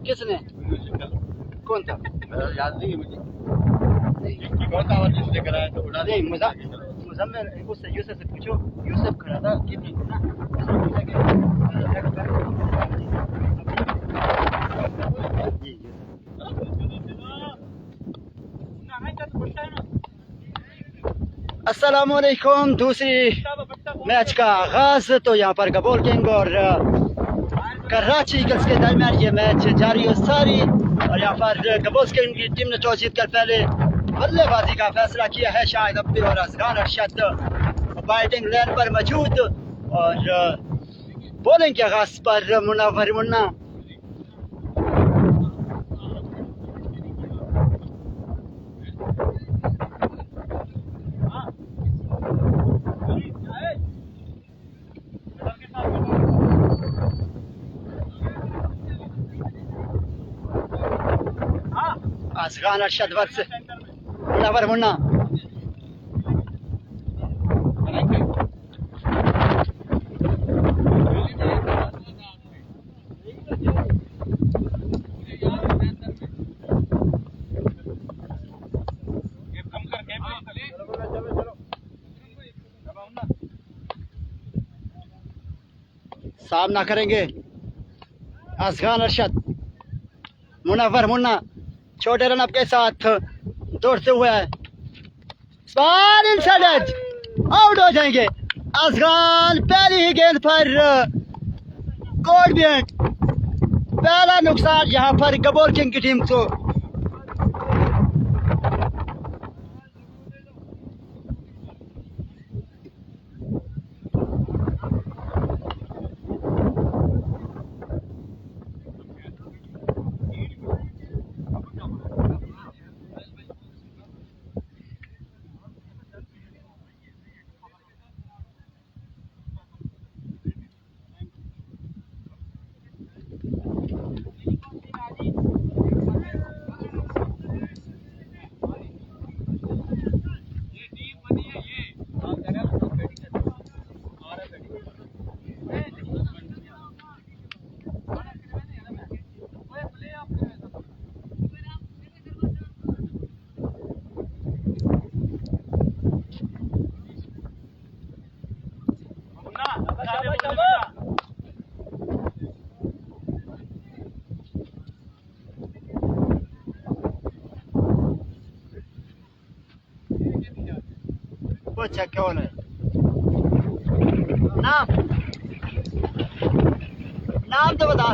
किसने? कौन था? याद नहीं है मुझे। नहीं कौन था जिसने कराया तो उड़ा नहीं, मुजम्मिल उससे यूसुफ से पूछो। यूसुफ खड़ा था कितनी ना, उसने पूछा कि जी अस्सलाम वालेकुम। दूसरी मैच का आगाज तो यहाँ पर गबोल किंग और कराची ईगल्स के दरमियान ये मैच जारी और सारी, और यहाँ पर गबोल किंग की टीम ने टॉस जीतकर पहले बल्लेबाजी का फैसला किया है। शाहिद अब्दी और असगान अरशद बैटिंग लाइन पर मौजूद और बॉलिंग के आगाज पर मुनव्वर मुन्ना। असगान अरशद वर्स मुनव्वर मुन्ना। सामना करेंगे असगान अरशद, मुनव्वर मुन्ना छोटे रन अप के साथ दौड़ते हुए आउट हो जाएंगे। असगान पहली ही गेंद पर कोड विकेट, पहला नुकसान यहाँ पर गबोल किंग की टीम को। अच्छा कौन है? नाम नाम तो बता।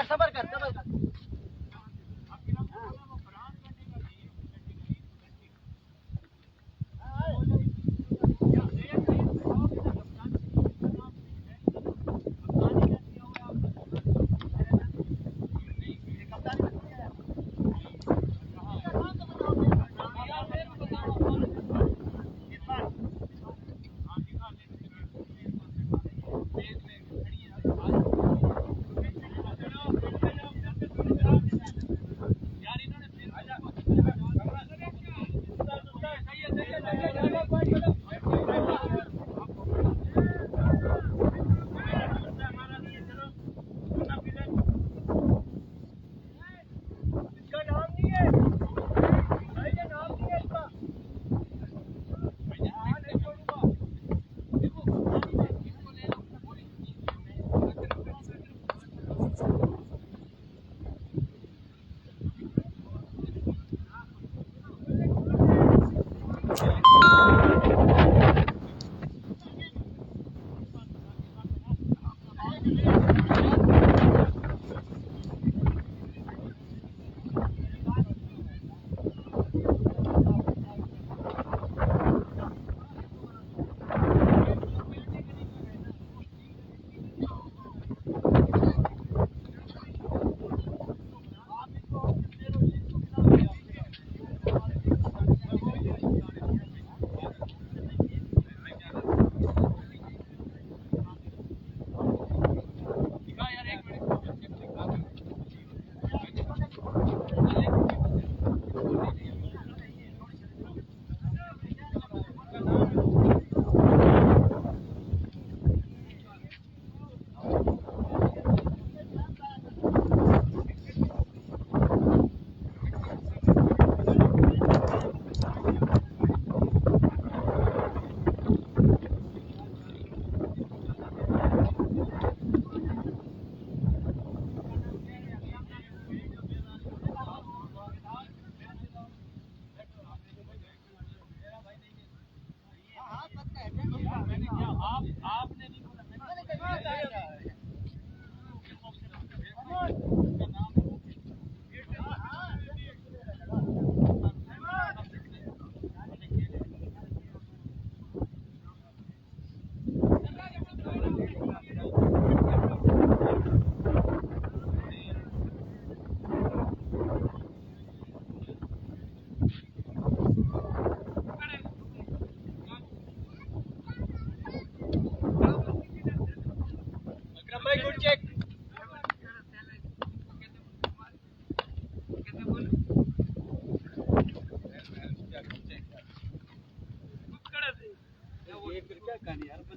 सबर कर।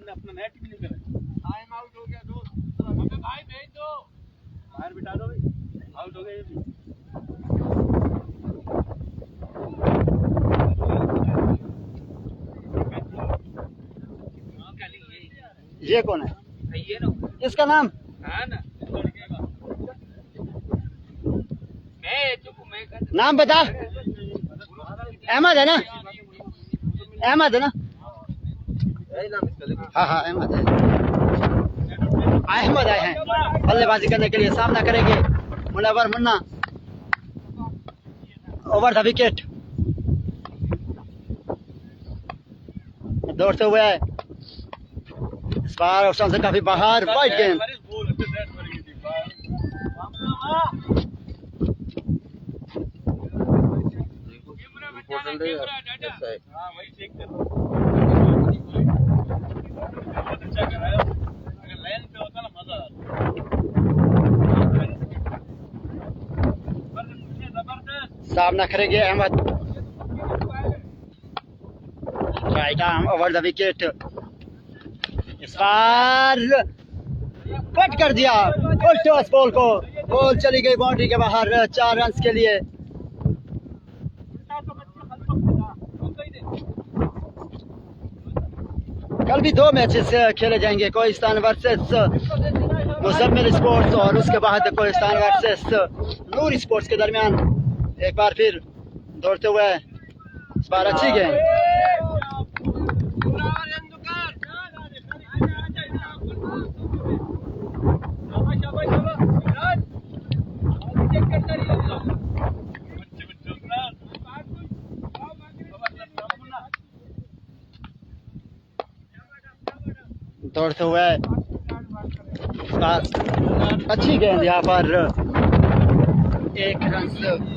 अपना नेट भी नहीं करा। टाइम आउट हो गया दोस्त, हमें भाई भेज दो, बाहर बिठा दो भाई, आउट हो गया ये भी। ये कौन है? ये ना इसका नाम? हाँ ना, नाम बता। अहमद है ना? अहमद है ना? हाँ हाँ अहमद है। अहमद आए हैं बल्लेबाजी करने के लिए, सामना करेंगे Munawwar Munna. Over the wicket दौड़ते हुए है। इस बार ऑप्शन से काफी बाहर, वाइड गेंद। सामना करेंगे Ahmad. Right arm over the wicket. इस बार कट कर दिया फुल टॉस बॉल को, बॉल चली गई बाउंड्री के बाहर 4 रन के लिए। कल भी 2 मैचेस खेले जाएंगे, कोहिस्तान वर्सेस मुजम्मिल स्पोर्ट्स और उसके बाद कोहिस्तान वर्सेस नूर स्पोर्ट्स के दरमियान। एक बार फिर दौड़ते हुए, इस बार अच्छी गेंद। दौड़ते हुए, अच्छी गेंद यहाँ पर 1 रन से।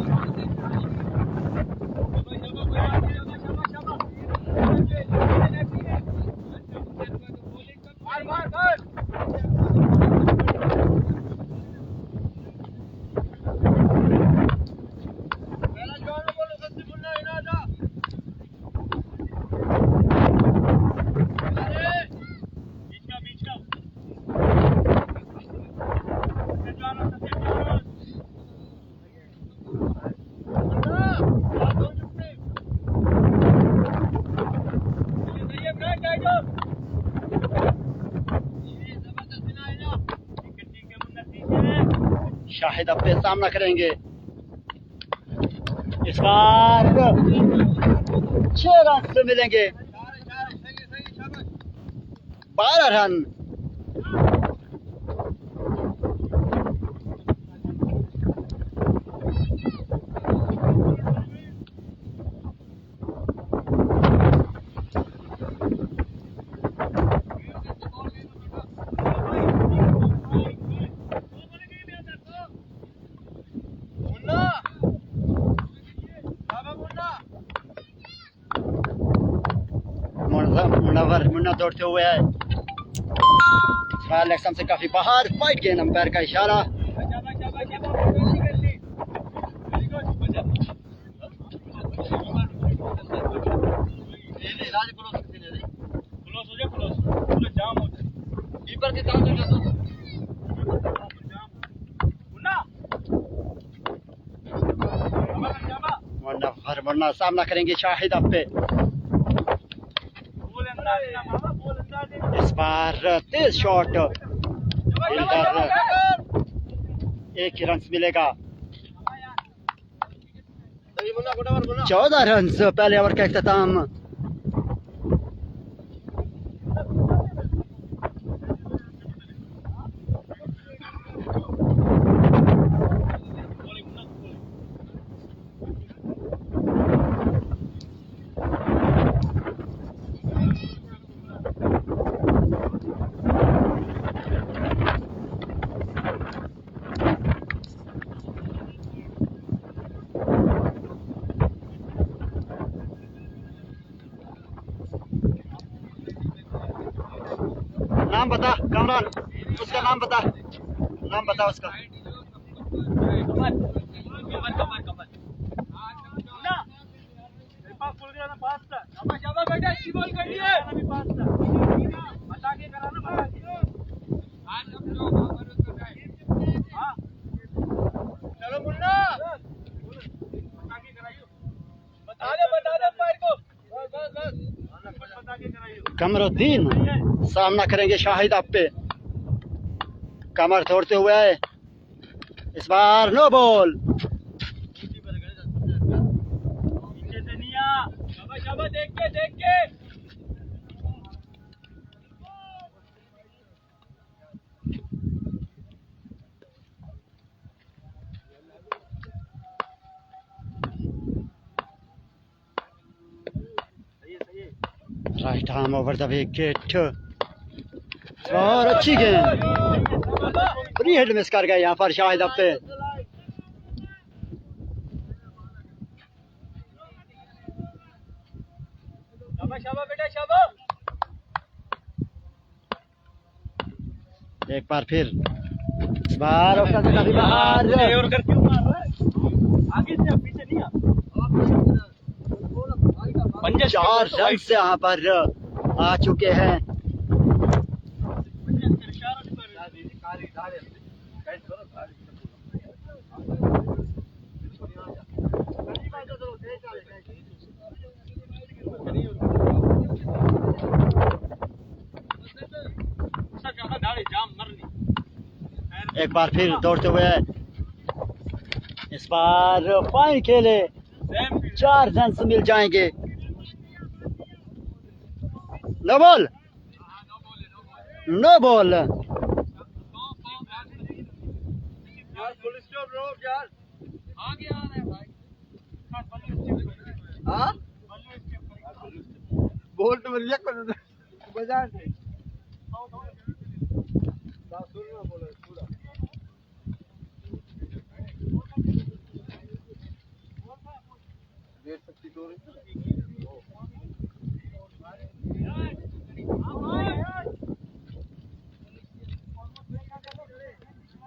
शाहिद अपने सामना करेंगे। इस बार 6 रन से मिलेंगे, 12 रन। मुनव्वर मुन्ना दौड़ते हुए है, लेग स्टंप से काफी बाहर, वाइड गेंद, अंपायर का इशारा। मुनव्वर मुन्ना सामना करेंगे शाहिद पे। इस बार तेज शॉट, 1 रन मिलेगा। 14 रन पहले ओवर का इख्तिताम। नाम बता कामरान, उसका नाम बता। नाम बताओ उसका। कमर कमर कमर कमर ना मेरे पास खुल गया ना पास था। शाबाश बेटा अच्छी बॉल कर दिए अभी पास था। बता के करा ना बता के आज हम लोग हमारे तो जाए। हां चलो मुन्ना बता के कराइयो। बता दे पैर को बस बता के कराइयो। कमरुद्दीन सामना करेंगे शाहिद आप पे। कमर तोड़ते हुए इस बार नो बॉल। नीचे से नहीं आ। शाबाश देख के right arm over the wicket और अच्छी गेंद। फ्री हिट मिस कर गए यहाँ पर शाहिद अब पे। शाबाश बेटा शाबाश। एक बार फिर इस बार बाहर। और कर क्यों मार रहा है? आगे से पीछे नहीं आ। 4 रन से यहाँ पर आ चुके हैं। एक बार फिर दौड़ते हुए इस बार फाइन खेले 4 रन मिल जाएंगे। No ball no ball. Bolt मिल गया बाजार से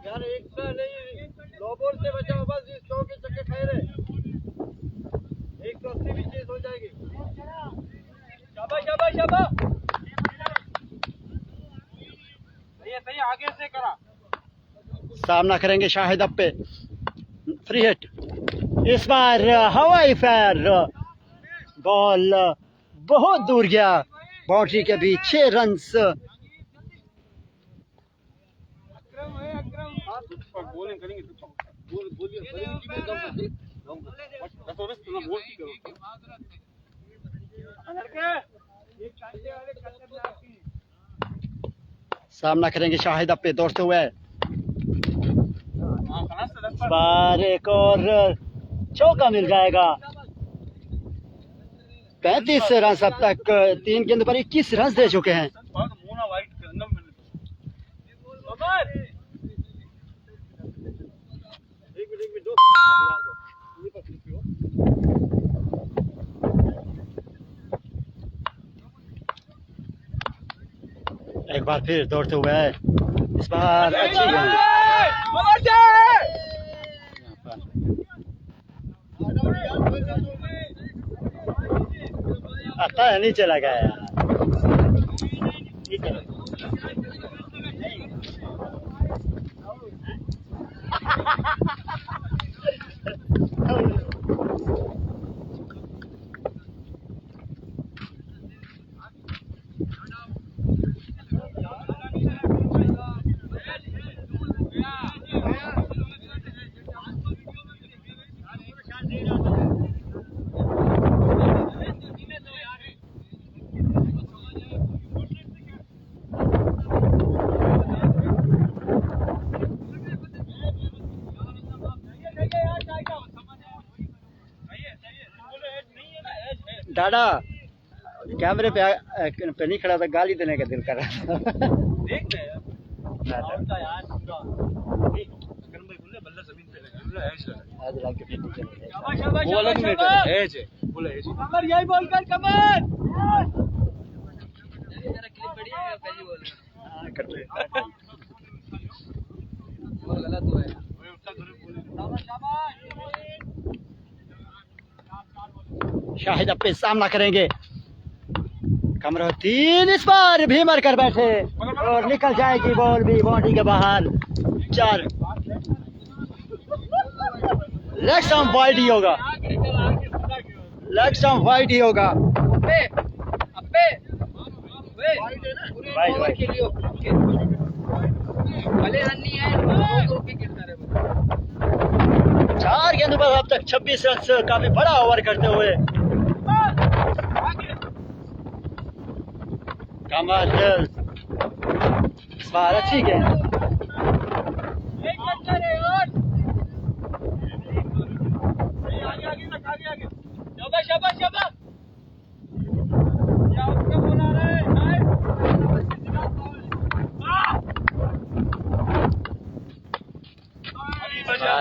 यार एक सा नहीं लो बॉल से बचाओ बस। इस 100 के चक्के खाए रहे 180 भी चेस हो जाएगी। शाबाश सही आगे से करा। सामना करेंगे शाहिद अब पे। फ्री हिट इस बार हवाई फायर। बॉल बहुत दूर गया बाउंड्री के बीच। 6 रन। बॉलिंग करेंगे सामना करेंगे शाहिद अब पे दौड़ते हुए। बार एक और चौका मिल जाएगा। 35 रन अब तक 3 गेंद पर 21 रन दे चुके हैं। एक बार फिर दौड़ते हुए इस बार अच्छी गेंद। आता है नीचे लगा है यार। डाडा कैमरे पे नहीं खड़ा था, गाली देने का दिल कर रहा था। देख ले यार बल्ला जमीन पे लगा आज लाग के फिर नीचे वो अलग मैटर है जे बोले है कमर यही बॉल कर कमर तेरा क्लिप बढ़िया है पहली बॉल हां कर ले शाहिद अब पे सामना करेंगे। कमरुद्दीन इस बार भी मर कर बैठे और निकल जाएगी बॉल भी बाउंड्री के बाहर। 4 लेग स्टंप वाइड ही होगा, लेग स्टंप वाइड ही होगा। चार गेंदों पर अब तक 26 रन, काफी बड़ा ओवर करते हुए कमर इस बार अच्छी गेंद।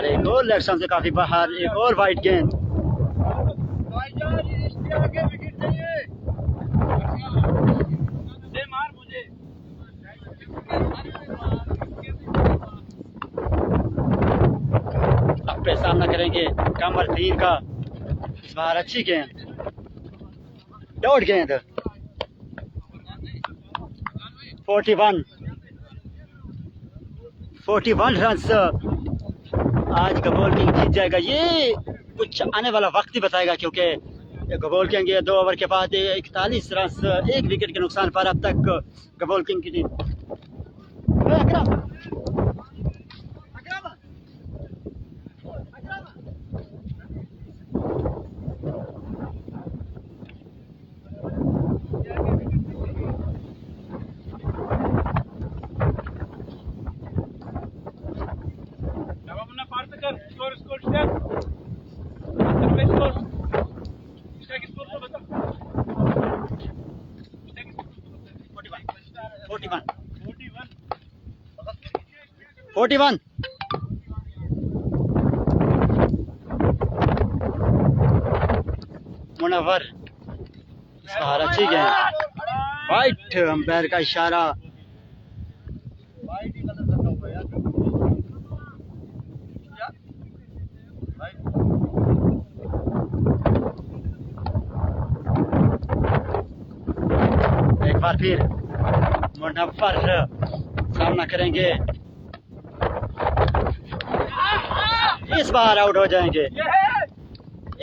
एक और लेग स्टंप से काफी बाहर, एक और वाइड गेंद। अब पे सामना करेंगे कमरुद्दीन का, इस बार अच्छी गेंद, डॉट गेंद। 41 रन आज गबोल किंग जीत जाएगा। ये कुछ आने वाला वक्त ही बताएगा, क्योंकि गबोल किंग 2 ओवर के बाद 41 रन, 1 विकेट के नुकसान पर अब तक गबोल किंग की टीम। फोर्टी वन मुनव्वर, अच्छी गेंद, वाइट, अंपायर का इशारा। एक बार फिर मुनव्वर सामना करेंगे, इस बार आउट हो जाएंगे,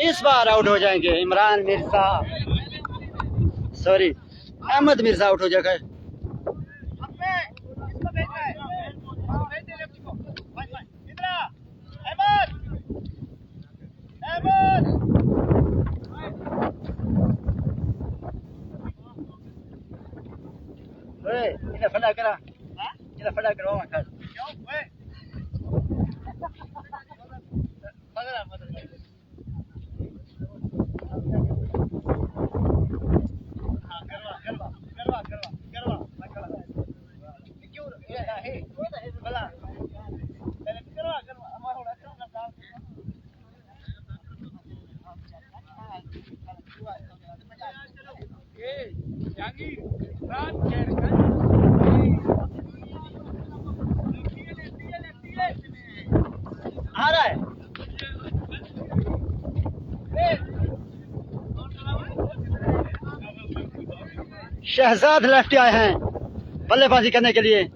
इस बार आउट हो जाएंगे। इमरान मिर्जा, सॉरी अहमद मिर्जा आउट हो जाएगा। इन्हें फड़ा करा, इन्हें फड़ा करवा कर। आ रहा है शहजाद लेफ्ट आए हैं बल्लेबाजी करने के लिए।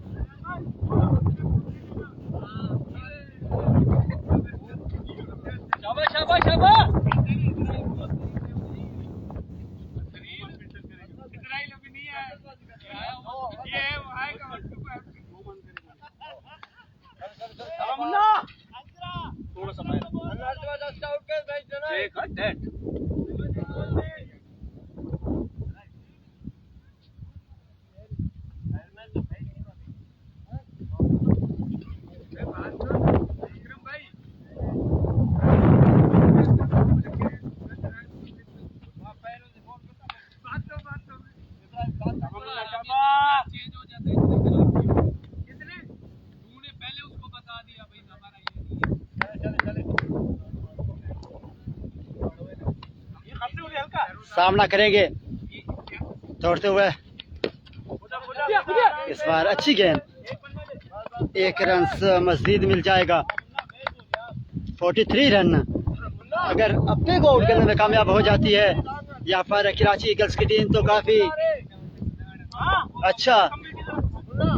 सामना करेंगे दौड़ते हुए, इस बार अच्छी गेंद। एक रन मजीद मिल जाएगा। 43 रन। अगर अप्पे को आउट करने में कामयाब हो जाती है यहाँ पर कराची ईगल्स की टीम तो काफी अच्छा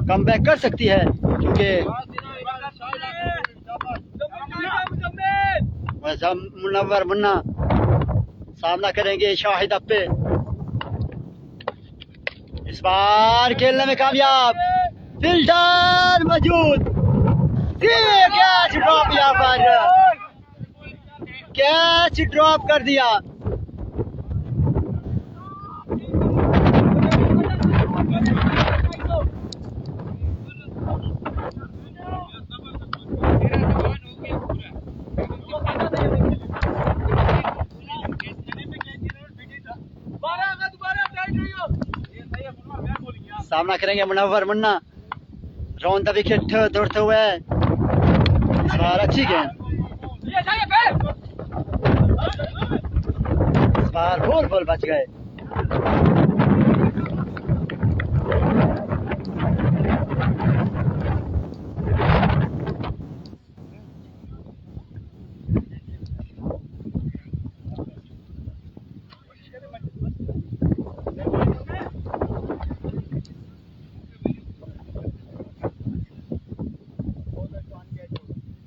कमबैक कर सकती है, क्योंकि मुनव्वर मुन्ना सामना करेंगे शाहिद अप्पे। इस बार खेलने में कामयाब, फील्डर मौजूद, कैच ड्रॉप, यहाँ पर कैच ड्रॉप कर दिया। सामना करेंगे Munawwar Munna, round the wicket दौड़ते हुए। इस बार अच्छी गेंद, इस बार बॉल बच गए।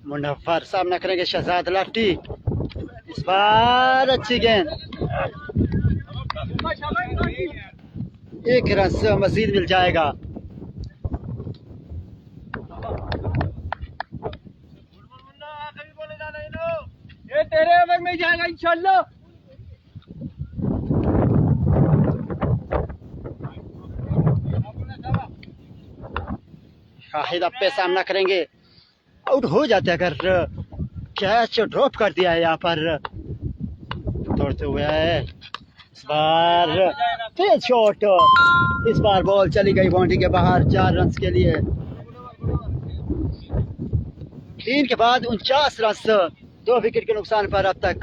मुनव्वर सामना करेंगे शहजाद लाठी। इस बार अच्छी गेंद, एक रन मजीद मिल जाएगा। ये तेरे ओवर में जाएगा इंशाल्लाह। शाहिद अप्पे सामना करेंगे, आउट हो जाते अगर कैच ड्रॉप कर दिया है यहाँ पर दौड़ते हुए है। इस बार तेज शॉट, इस बार बॉल चली गई बाउंड्री के बाहर 4 रन के लिए। 3 के बाद 49 रन, 2 विकेट के नुकसान पर अब तक।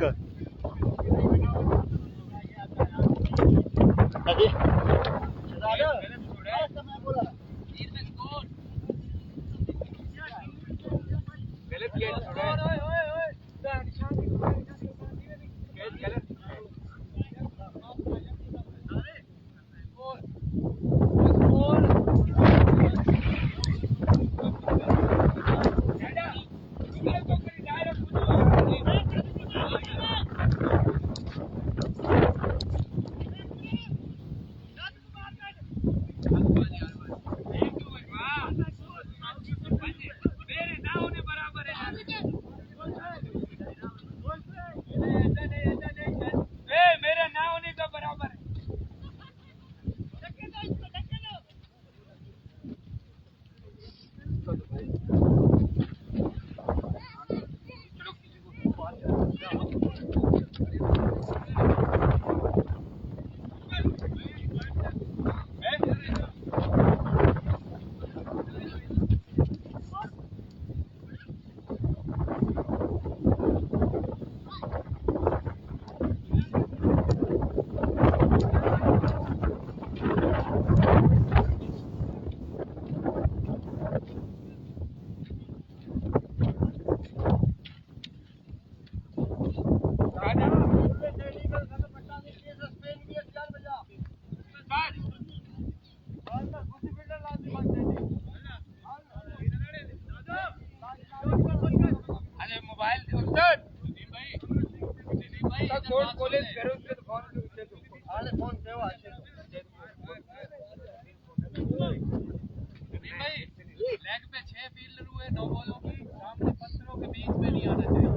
लेग पे 6 फील्डर हुए, 9 बॉलों की, सामने पत्थरों के बीच में नहीं आना चाहिए।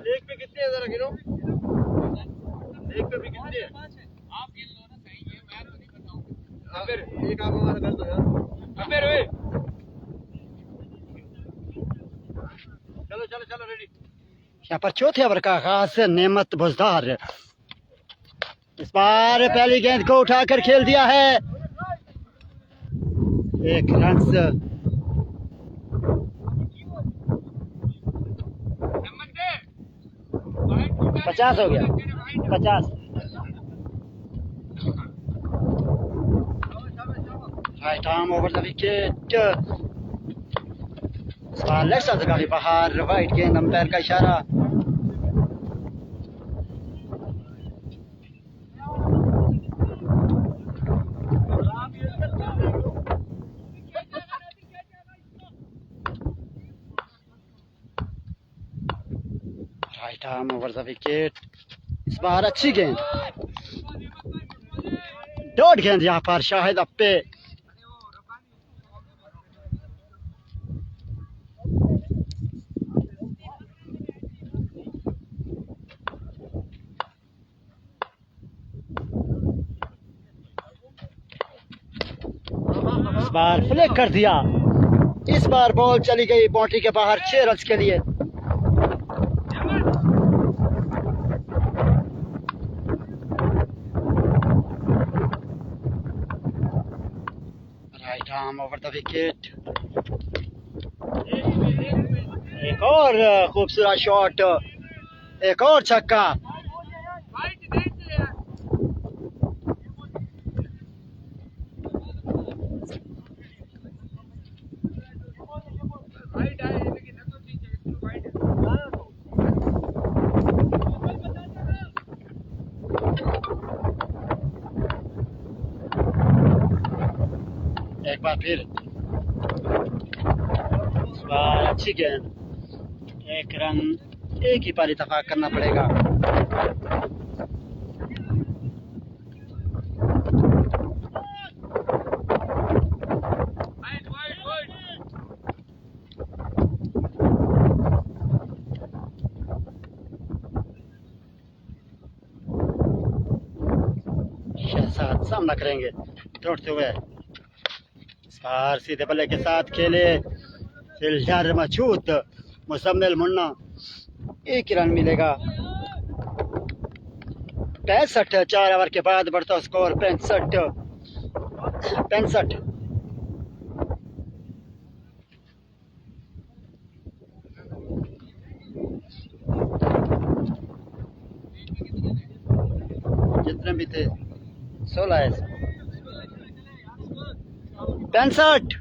लेग पे कितने हैं जरा गिनो? लेग पे भी कितने हैं? आप गिन लो ना, सही है, मैं तो नहीं बताऊंगा। अबे एक आप हमारा कर दो यार। अबे रे चलो चलो चलो रेडी। यहाँ पर चौथे ओवर का आगाज नेमत बुजदार, इस बार पहली गेंद को उठाकर खेल दिया है, 1 रन। 50 हो गया, 50। Right arm over the wicket, left side से काफी बाहर, वाइट गेंद, अंपायर का इशारा। Right arm over the wicket. इस बार अच्छी गेंद, डॉट गेंद यहाँ पर शाहिद अप्पे। इस बार फ्लिक कर दिया। इस बार बॉल चली गई बाउंड्री के बाहर 6 रन के लिए। Right arm over the wicket. एक और खूबसूरत शॉट, एक और छक्का। एक बार फिर, इस बार अच्छी गेंद, एक रन एक ही पार इत्तेफाक करना पड़ेगा। शहजाद सामना करेंगे दौड़ते हुए। इस बार सीधे बल्ले के साथ खेले फिल्डर मजबूत मुसम्मिल मुन्ना, एक ही रन मिलेगा। 65, 4 ओवर के बाद बढ़ता स्कोर 65। जितने भी थे 16 है। 65।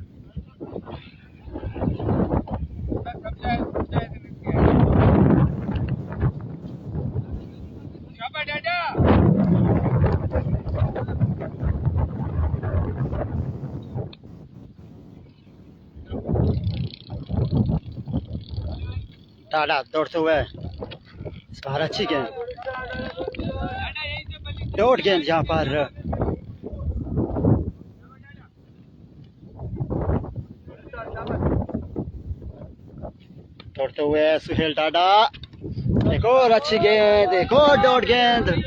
टाडा दौड़ते हुए। इस बार अच्छी गेंद, डॉट गेंद यहाँ पर। दौड़ते हुए सुहेल टाडा, एक और अच्छी गेंद, एक और डॉट गेंद।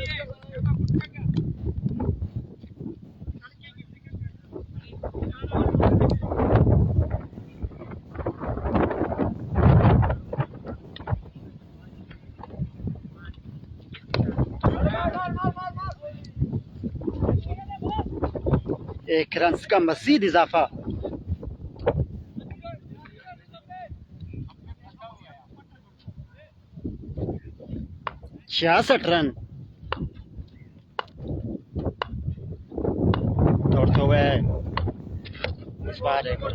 एक रन का मजीद इजाफा। 66 रन। दौड़ते हुए इस बार एक और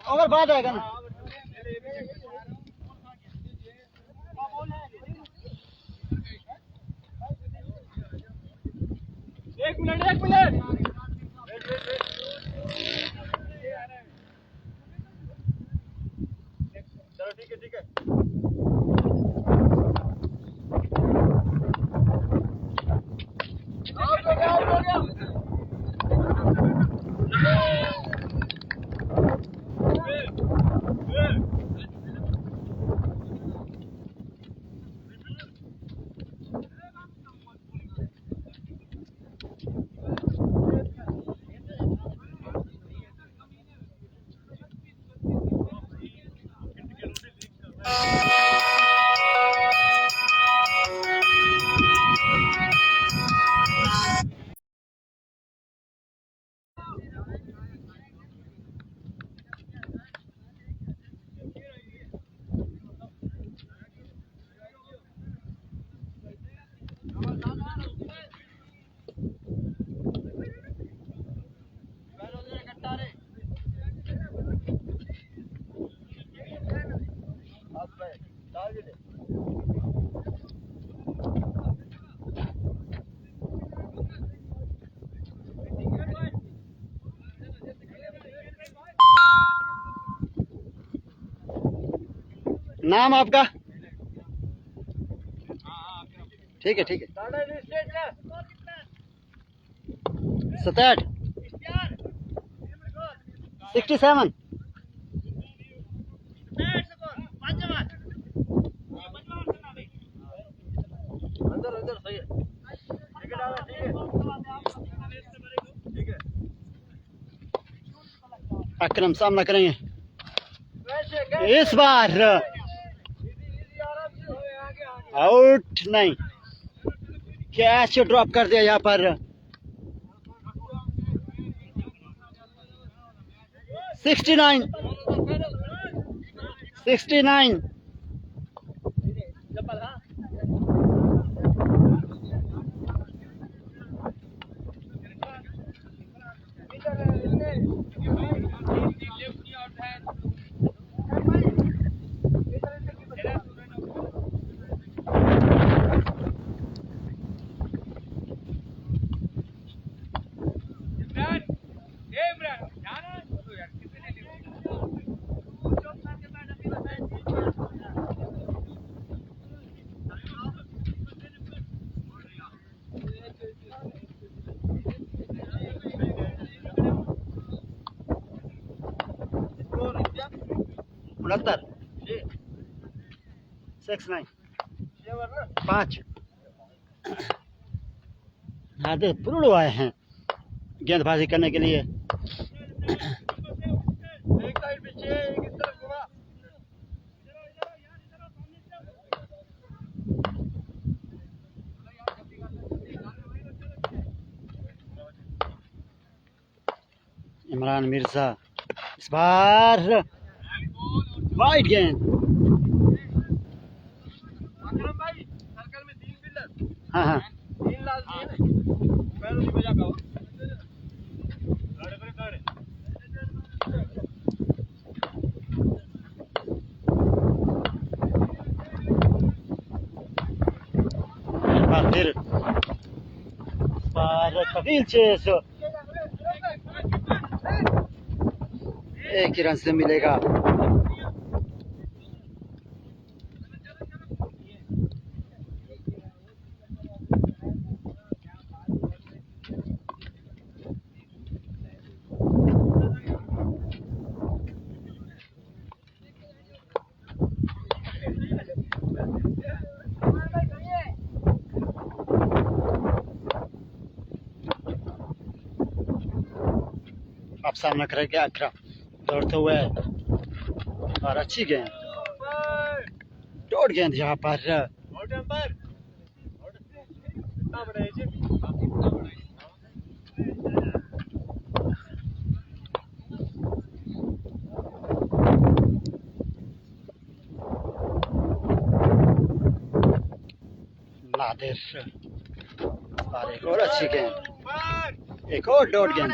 ओवर बाद आएगा ना। एक मिनट चलो ठीक है हो गया नाम आपका? ठीक है 67 67 अकरम सामना करेंगे इस बार। आउट नहीं, कैच ड्रॉप कर दिया यहाँ पर। 69 69 69 69 5 आधे पुरुड़ आए हैं गेंदबाजी करने के लिए। इमरान मिर्जा इस बार वाइड गेंद। हाँ हाँ फिर कबील चेस एक ही रन से मिलेगा। अब सामना करेंगे अकरम दौड़ते हुए और अच्छी गेंद डॉट गेंद यहाँ पर। नादिर और एक और अच्छी गेंद, एक और डॉट गेंद।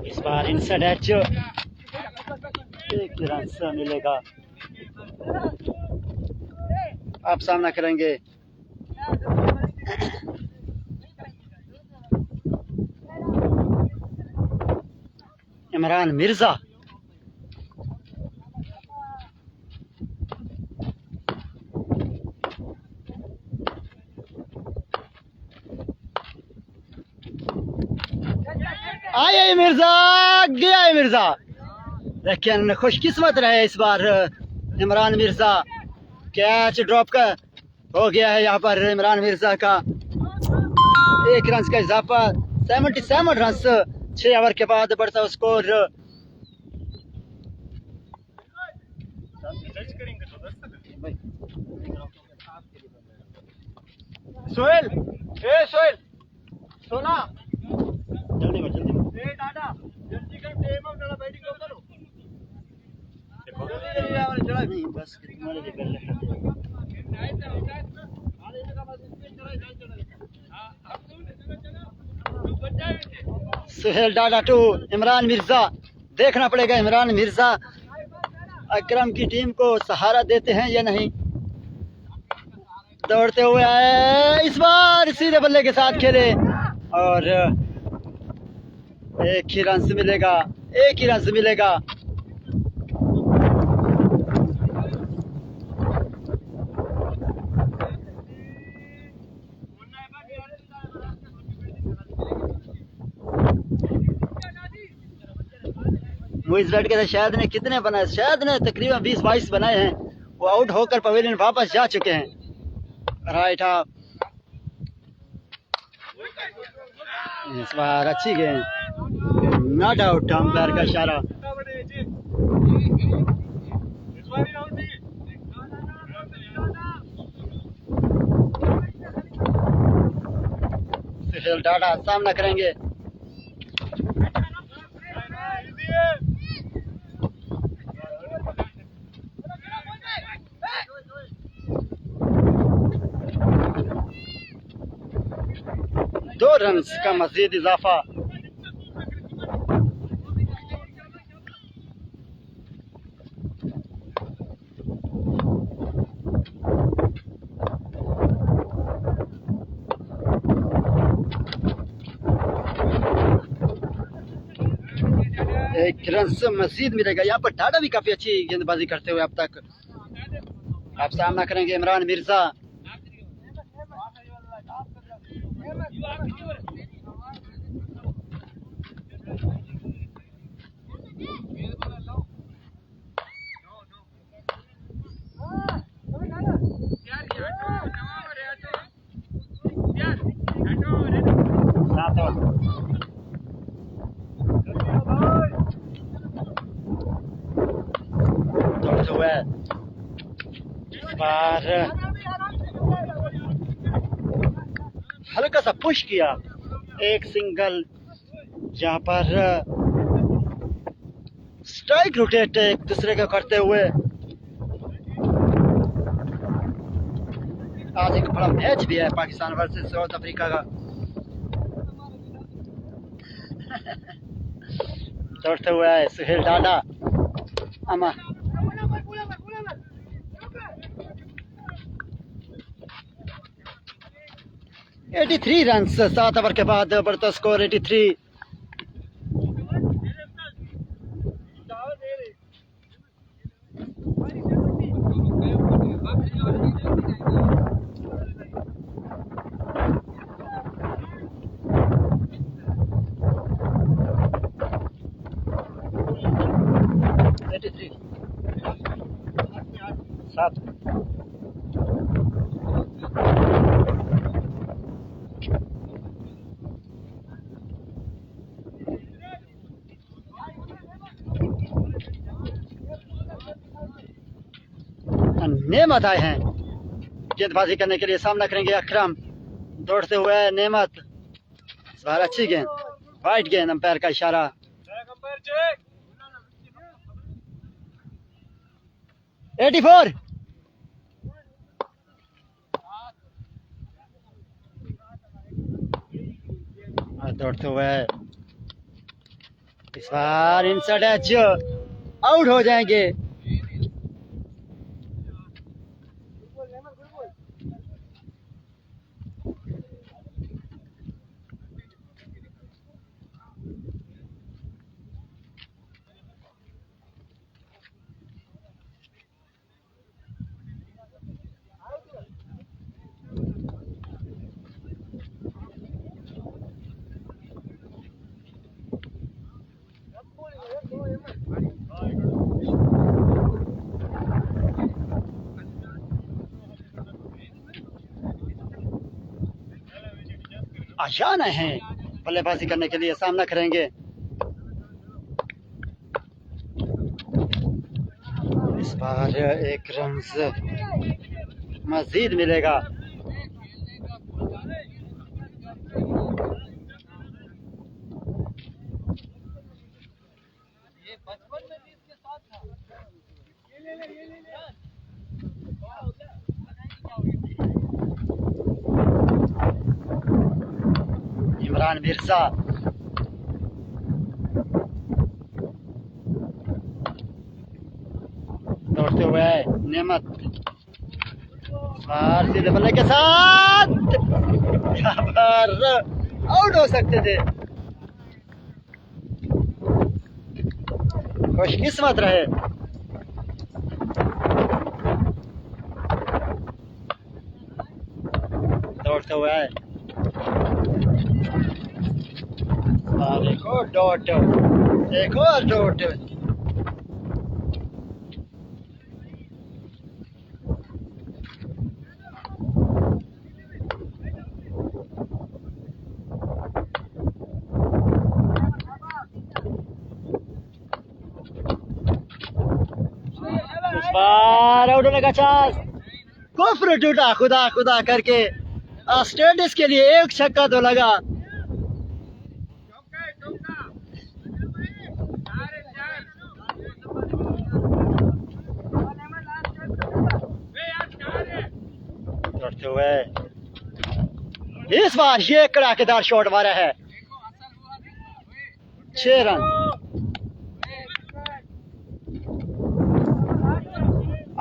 इस बार इनसाइड एच एक रन से मिलेगा। आप सामना करेंगे इमरान मिर्जा। आए मिर्जा, गया है मिर्जा, लेकिन खुशकिस्मत रहे इस बार इमरान मिर्जा। कैच ड्रॉप का हो गया है यहाँ पर इमरान मिर्जा का। एक रन का इजाफा, 77 रन 6 ओवर के बाद बढ़ता स्कोर। सोहेल, ए सोहेल, सोना, जल्दी कर जल्दी कर। ए दादा, जल्दी कर, टेम आउट वाला बैटिंग करो। जल्दी यार चला। नहीं बस तुम्हारे लिए कर लेता सुहेल डाडा टू इमरान मिर्जा। देखना पड़ेगा इमरान मिर्जा अकरम की टीम को सहारा देते हैं या नहीं। दौड़ते हुए आए, इस बार सीधे बल्ले के साथ खेले और एक ही रन से मिलेगा, एक ही रन से मिलेगा। मुइज रेड के शायद ने कितने बनाए, शायद ने तकरीबन 20-22 बनाए हैं। वो आउट होकर पवेलियन वापस जा चुके हैं। राइट हाफ, इस बार अच्छी गेंद, नॉट आउट, अंपायर का इशारा। सुहेल डाडा सामना करेंगे। दो रन्स का मजीद इजाफा। एक रन से मजीद मिलेगा। यहाँ पर डाडा भी काफी अच्छी गेंदबाजी करते हुए अब तक। आप सामना करेंगे इमरान मिर्जा। बार हल्का सा पुश किया, एक सिंगल, जहां पर स्ट्राइक रोटेट एक दूसरे को करते हुए। आज एक बड़ा मैच भी है पाकिस्तान वर्सेस साउथ अफ्रीका का। दौड़ते हुए आए सुहेल डाडा। अमा 83 रन 7 ओवर के बाद बढ़ता स्कोर 83। सात नेमत आए हैं गेंदबाजी करने के लिए। सामना करेंगे अकरम। दौड़ते हुए नेमत, इस बार अच्छी गेंद, वाइट गेंद, अंपायर का इशारा। एटी 84। दौड़ते हुए इस बार इनसाइड एज, आउट हो जाएंगे। आसान है बल्लेबाजी करने के लिए। सामना करेंगे इस बार एक रन मजीद मिलेगा। इमरान मिर्जा दौड़ते हुए नेमत बाहर सीधे बल्ले के साथ यहाँ पर आउट हो सकते थे। खुशकिस्मत रहे। दौड़ते हुए और एक और डॉट, एक और डॉट। इस बार आउट होने का चांस। कुफ्र टूटा खुदा खुदा करके। स्टेडिस के लिए एक छक्का तो लगा। दौड़ते हुए इस बार ये कड़ाकेदार शॉट मारा है। 6 रन।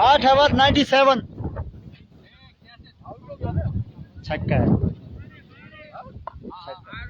8 ओवर 97 छक्का है। छक्का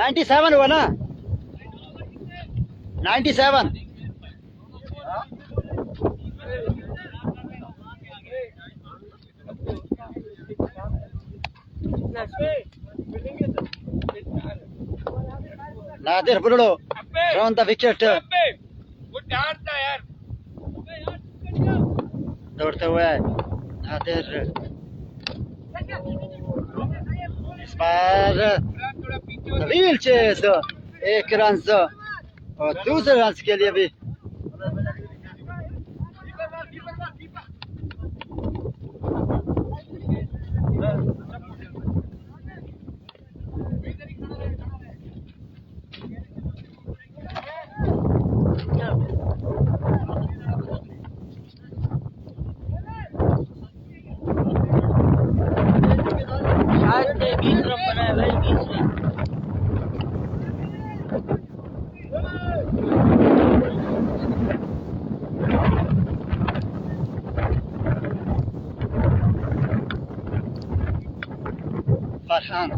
97। हुआ ना 97। नादिर बुलड़ो फ्रॉम द विकेट। दौड़ते हुए नादिर इस बार तवील चेस 1 रन और दूसरे रन के लिए भी फरहान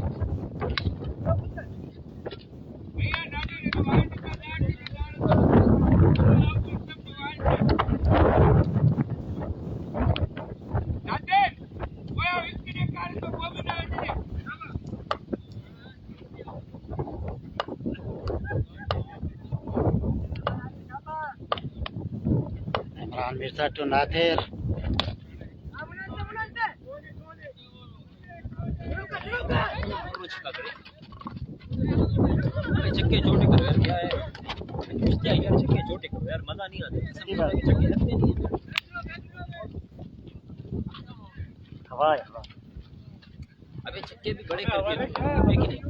इमरान मिर्जा टू नादिर। छक्के छोटे करो यार, क्या है यार, छक्के छोटे करो यार, मजा नहीं आता। छक्के लगते नहीं है। हवा अबे छक्के भी बड़े करके है कि नहीं?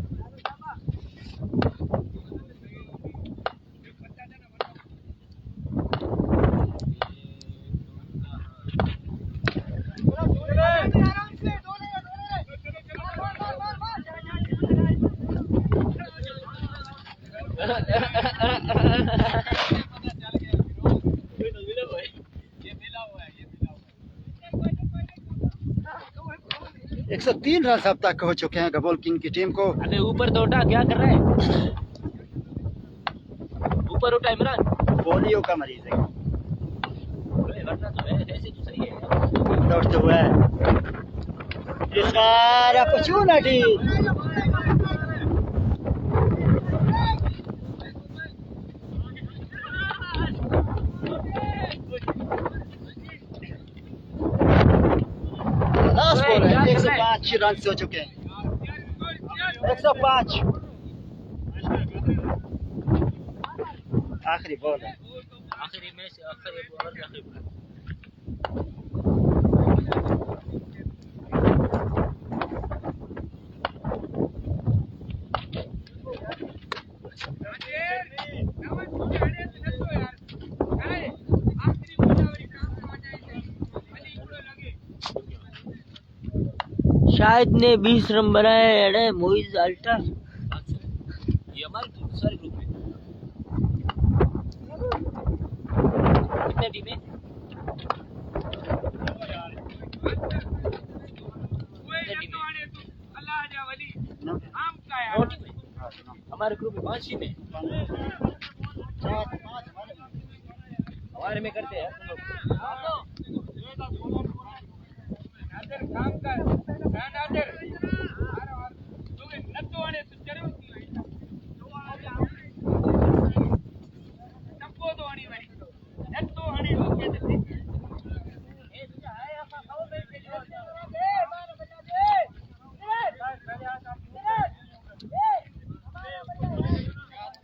एक 103 रन अब तक हो चुके हैं गबोल किंग की टीम को। अबे ऊपर तो उठा, क्या कर रहा है? ऊपर उठा इमरान, पोलियो का मरीज है। वरना तो है, ऐसे तो सही है। दौड़ते हुए इस बार अपॉर्चुनिटी रन हो चुके हैं। 105 आखिरी बॉल है। आखिरी मैच आखिरी बॉल आखिरी बॉल। शाहिद ने 20 रन बनाए है मोइज अल्टा। ये हमारे सारे ग्रुप में कितने टीम है? हमारे ग्रुप में 5 टीम है। हमारे में करते हैं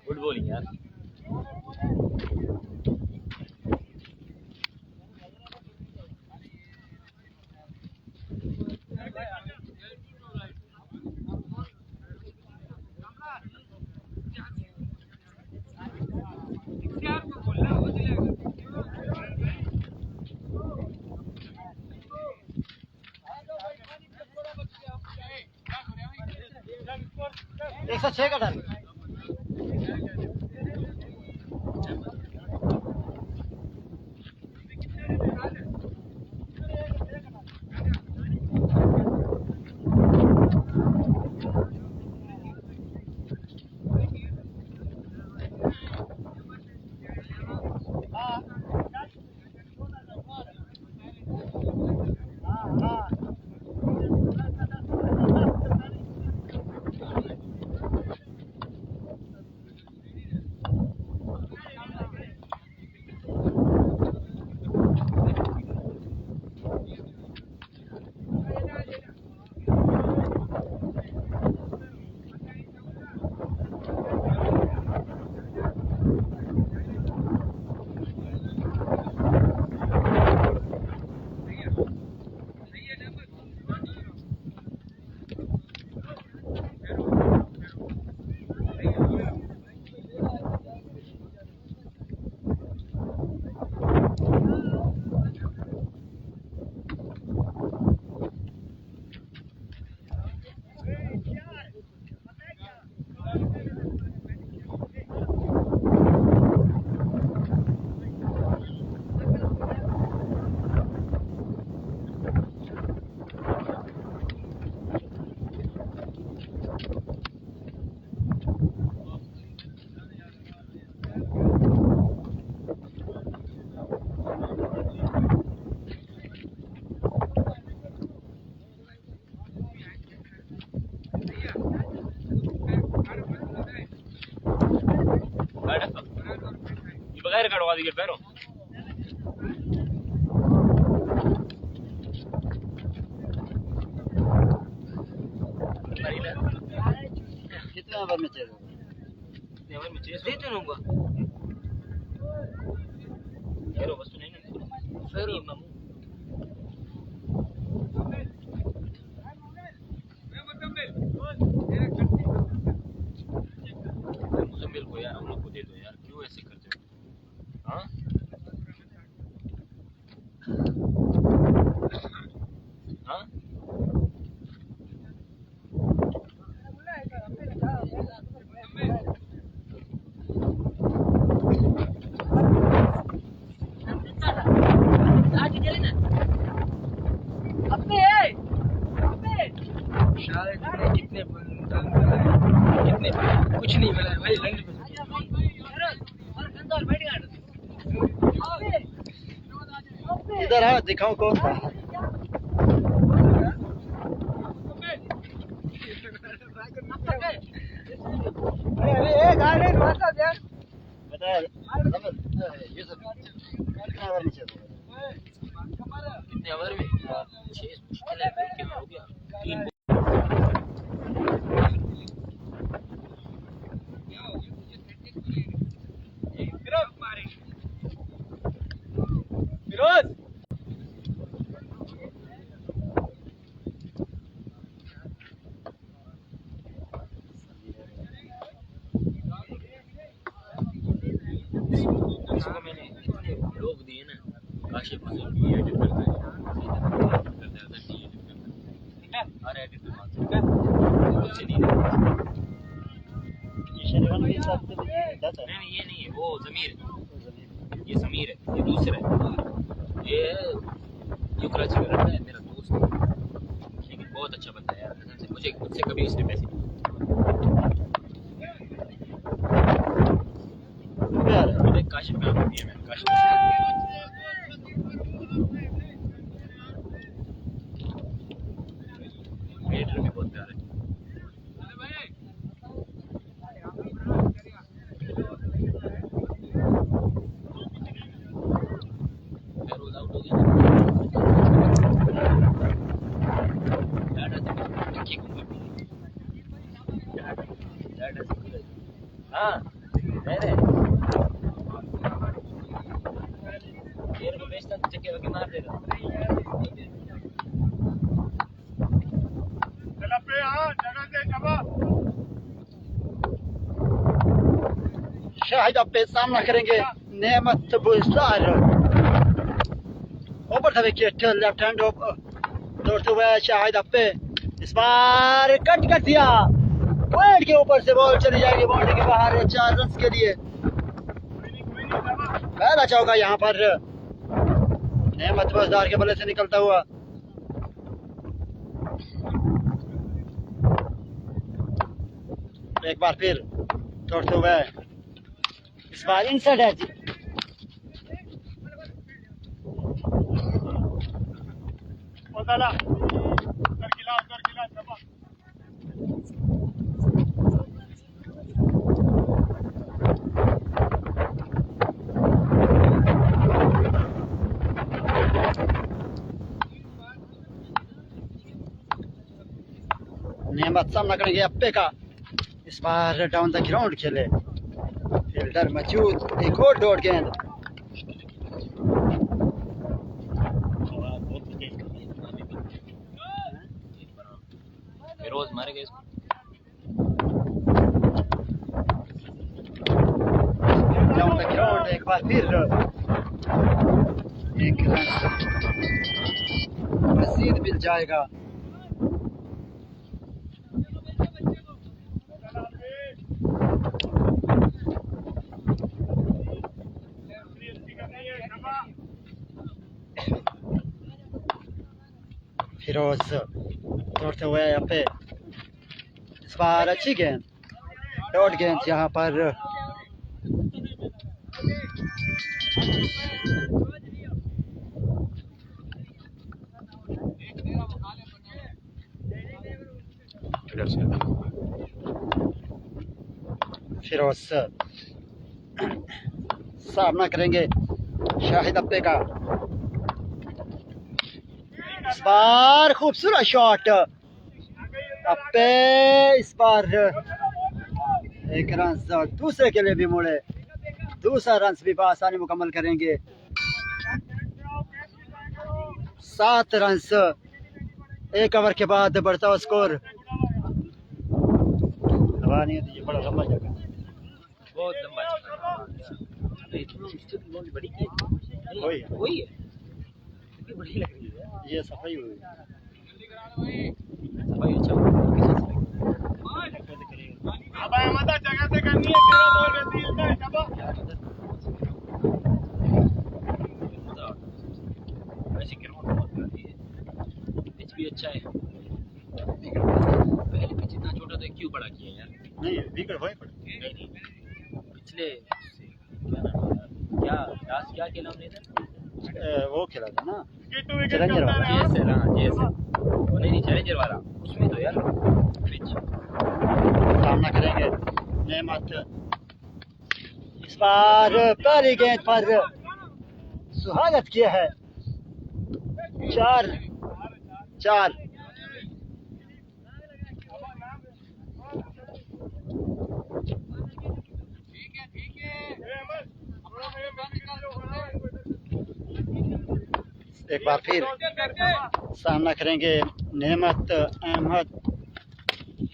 गुड बॉलिंग यार। एक सौ 6 का डर। बगैर कटवा दी पैरों कितने ओवर में चाहिए? ओवर में चाहिए दे दूंगा पैरों बस नहीं ना फेरो मामू मुजम्मिल को यार हम लोग को दे दो यार, क्यों ऐसे करते हो? हाँ हाँ आगे चले ना अपने शायद कितने कितने कुछ नहीं मिला भाई इधर आओ दिखाओ कौन था। बताया यूसुफ कितने ओवर में चाहिए? कितने ओवर में? 6 मुश्किल है, हो गया 3 काशिफ हुसैन की एडिट करता है, ठीक है, हर एडिट में ठीक है, कुछ नहीं है। ये शरीफन के साथ तो जाता है। नहीं ये नहीं है, वो ज़मीर है, ये समीर है, ये दूसरा है, ये कराची में रहता है, मेरा दोस्त है, लेकिन बहुत अच्छा बंदा है यार, कसम से मुझसे कभी उसने पैसे नहीं प्यार है। मुझे काशिफ का नाम दिया मैंने, काशिफ एडिटर भी बहुत प्यार है। हाँ मैंने को बेचता चक्के वके मार देगा। चला पे हाँ जगह से जमा शाहिद अब पे सामना करेंगे नेमत बुस्तार। ऊपर था विकेट, लेफ्ट हैंड दौड़ते हुए शाहिद अब पे, इस बार कट कर दिया, पॉइंट के ऊपर से बॉल चली जाएगी बाउंड्री के बाहर 4 रन के लिए। पहला चौका यहाँ पर नेमत बुस्तार के बल्ले से निकलता हुआ। एक बार फिर दौड़ते हुए, इस बार इनसाइड है जी। नेमत सामना करेंगे अप्पे का, इस बार डाउन द ग्राउंड खेले, फील्डर मौजूद, एक और डॉट गेंद। रोज मारे गए इसको। डाउन द ग्राउंड एक बार फिर एक रन मजीद मिल जाएगा। फिरोज दौड़ते हुए यहाँ पे, इस बार अच्छी गेंद, डॉट गेंद यहाँ पर। फिरोज सामना करेंगे शाहिद अप्पे का, इस बार खूबसूरत शॉट अप्पे, इस बार एक रन दूसरे के लिए भी मुड़े, दूसरा रन भी आसानी मुकम्मल करेंगे। 7 रन एक ओवर के बाद बढ़ता हुआ स्कोर। हवा नहीं होती, बड़ा लंबा जगह, बहुत लंबा बड़ी वही है, वही है, बड़ी लग रही है ये सफाई हुई। भाई। अच्छा अब मत जगह से करनी है, तेरा बॉल वैसे ही होता है जमा। वैसे ग्राउंड बहुत प्यारी है, पिच भी अच्छा है, पहले पिच इतना छोटा था, क्यों बड़ा किया यार? नहीं विकेट वही पड़ा। नहीं पिछले क्या लास्ट क्या खेला हमने इधर? वो खेला था ना चैलेंजर वाला। चैलेंजर वो नहीं चैलेंजर वाला, उसमें तो यार पिच। सामना करेंगे नेमत, इस बार पहली गेंद पर सुहागत किया है। 4 एक बार फिर सामना करेंगे नेमत अहमद,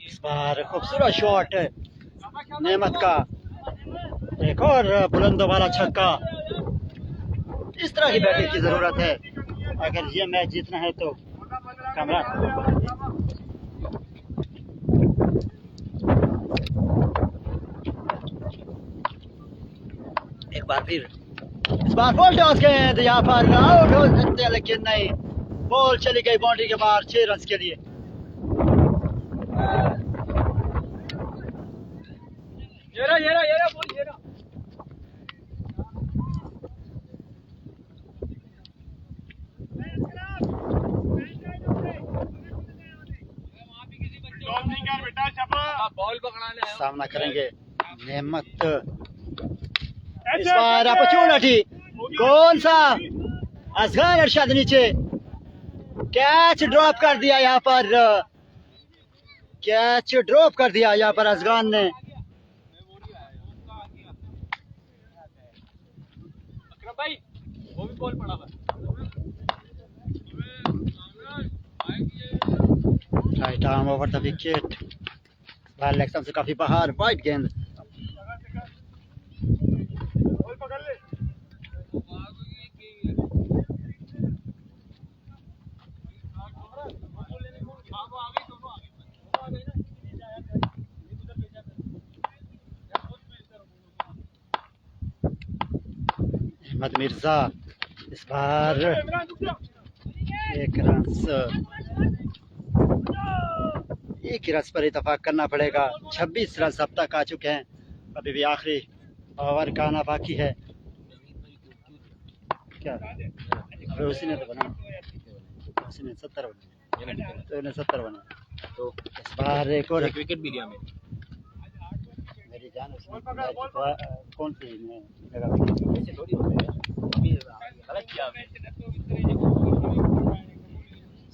इस बार खूबसूरत शॉट नेमत का, एक और बुलंदों वाला छक्का, इस तरह की बैटिंग की जरूरत है अगर ये मैच जीतना है तो। कामरान एक बार फिर इस बार फुल टॉस गेंद, यहाँ पर आउट हो सकते हैं लेकिन नहीं, बॉल चली गई बाउंड्री के बाहर 6 रन के लिए। ये रहा बोल ये रहा। बॉल पकड़ाने सामना करेंगे नेमत। इस बार अपॉर्चुनिटी, कौन सा असगर अरशद नीचे, कैच ड्रॉप कर दिया यहाँ पर, कैच ड्रॉप कर दिया यहाँ पर असगान ने। भाई वो भी बॉल पड़ा हुआ। Right arm over the wicket, बाहर लेग स्टंप से काफी बाहर, वाइड गेंद। बॉल पकड़ ले। अहमद मिर्जा इस बार 1 रन, 1 रन पर इतफाक करना पड़ेगा। 26 रन अब तक आ चुके हैं, अभी भी आखिरी ओवर का आना बाकी है। क्या अबे उसी ने तो बना, उसी ने 70 बना, तो इन्हें 70 बना। तो इस बार एक और विकेट भी लिया मैंने। मेरी जान उसने कौन सी जगह ऐसे थोड़ी होता है, अभी गलत किया मैंने।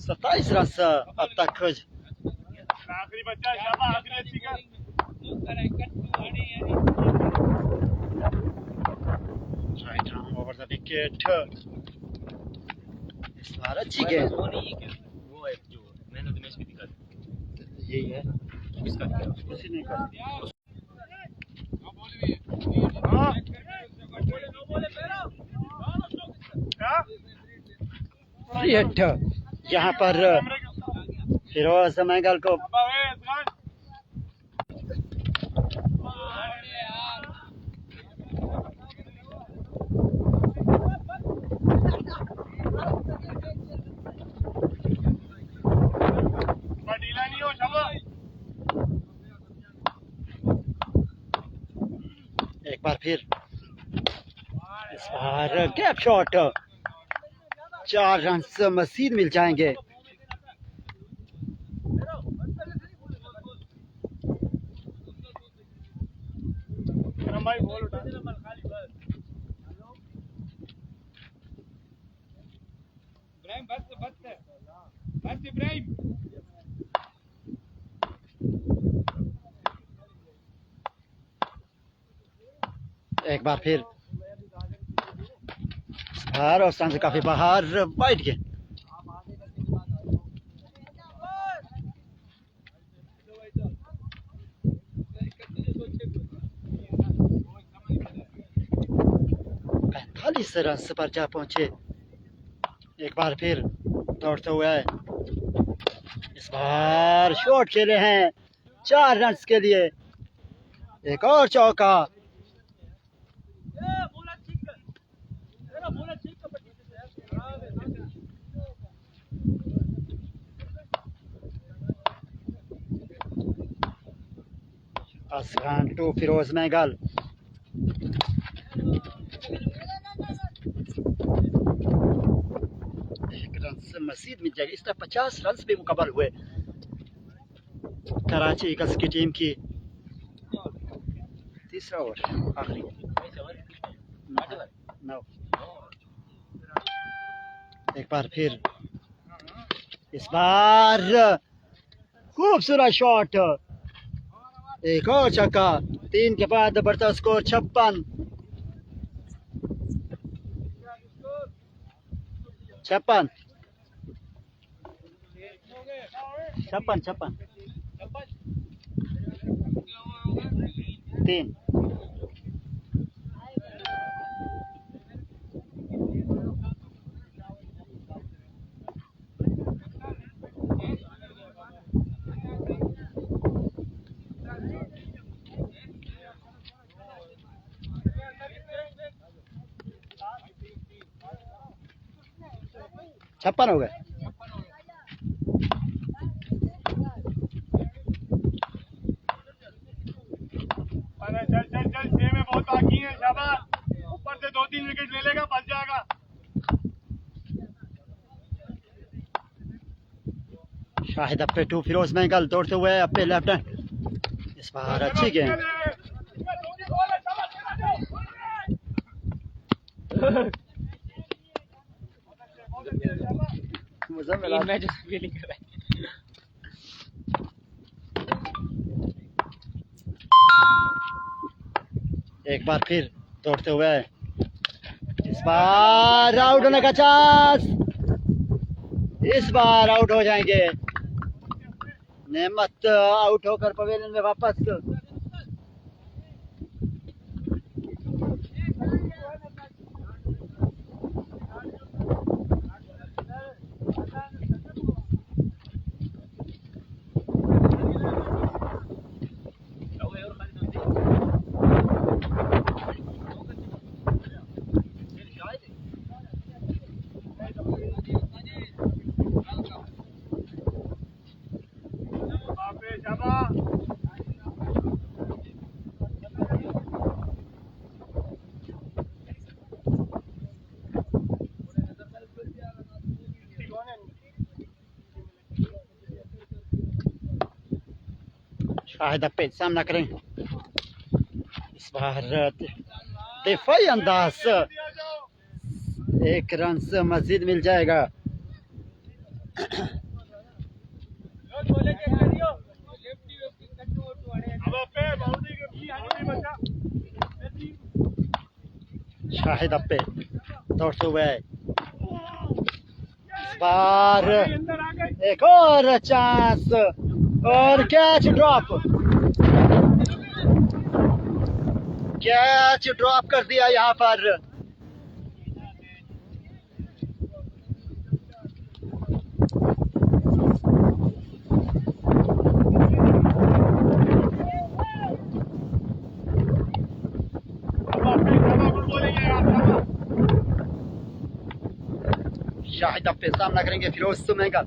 27 रन अब तक। आखिरी बच्चा शाबाश, आखिरी अच्छी कर। Right arm over the wicket, इस बार अच्छी गेंद। वो नहीं है क्या, वो है जो मैंने तो मैच में दिखा यही है, किसका दिया उसी ने कर। हिट यहाँ पर फिरोज महंगल को। एक बार फिर इस बार गैप शॉट, 4 रन मजीद मिल जाएंगे। बस इब्राहिम। एक बार फिर बाहर और से काफी बाहर, वाइड गेंद। पैंतालीस रन पर जा पहुंचे। एक बार फिर दौड़ते हुए इस बार शॉट खेले हैं 4 रन के लिए। एक और चौका, असगान टू फिरोज महंगल। मजीद मिल जाएगी, इस तरह 50 रन भी मुकम्मल हुए कराची ईगल्स की टीम की। तीसरा ओवर आखिरी 9। एक बार फिर इस बार खूबसूरत शॉट, एक और छक्का। 3 के बाद बढ़ता स्कोर 56। 56 3। 56 हो गए। अरे चल चल चल, 6 में बहुत बाकी है। शाबाश, ऊपर से 2-3 विकेट ले लेगा, बच जाएगा। शाहिद अप्पे टू, फिरोज महंगल दौड़ते हुए अप्पे लेफ्ट हैंड। इस बार अच्छी गेंद। मैच फीलिंग कर रहा है। एक बार फिर दौड़ते हुए, इस बार आउट होने का चांस। इस बार आउट हो जाएंगे। नेमत आउट होकर पवेलियन में वापस। शाहिद अप्पे सामना करें। इस बार दिफाई अंदाज, एक रन से मजीद मिल जाएगा। शाहिद अप्पे दौड़ते हुए, इस बार एक और चांस और कैच ड्रॉप। कैच ड्रॉप कर दिया यहाँ पर। शाहिद अप्पे सामना करेंगे फिरोज महंगल।